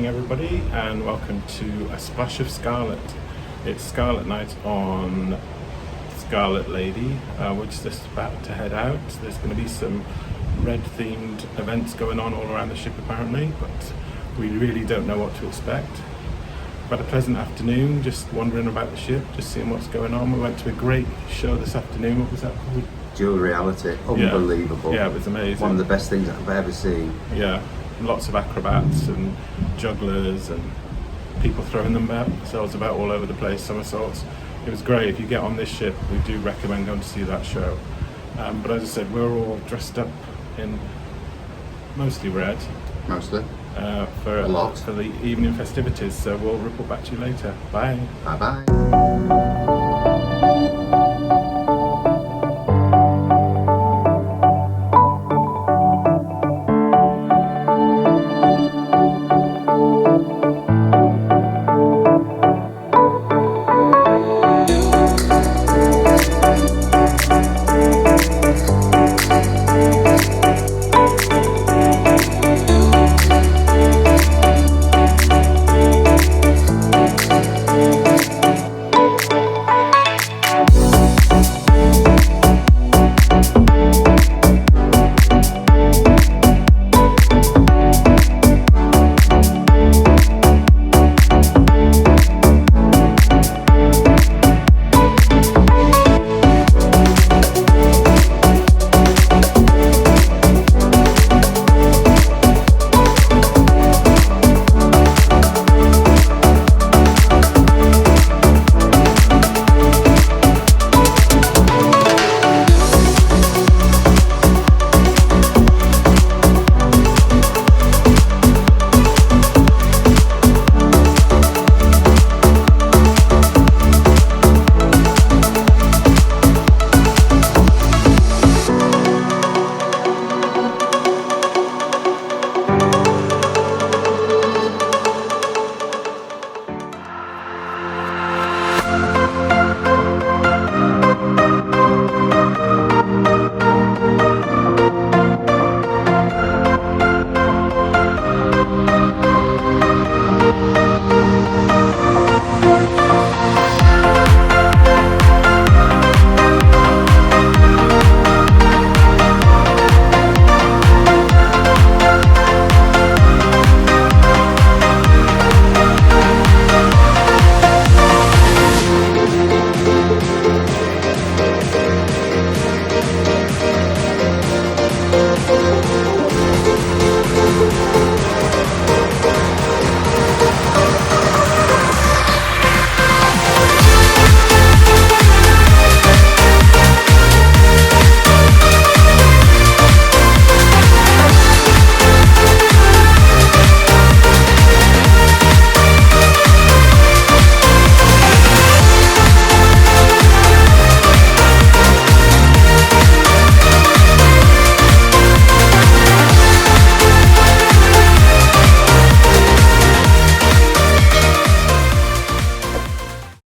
everybody, and welcome to a Splash of Scarlet. It's Scarlet Night on Scarlet Lady. We're just about to head out. There's going to be some red themed events going on all around the ship apparently, but we really don't know what to expect. We've had a pleasant afternoon just wandering about the ship, just seeing what's going on. We went to a great show this afternoon. What was that called? Duel Reality. Unbelievable. Yeah, it was amazing. One of the best things I've ever seen. Yeah, lots of acrobats and jugglers and people throwing themselves about all over the place, somersaults. It was great. If you get on this ship, we do recommend going to see that show. But as I said, we're all dressed up in mostly red. Mostly. For A lot. For the evening festivities. So we'll report back to you later. Bye. Bye bye.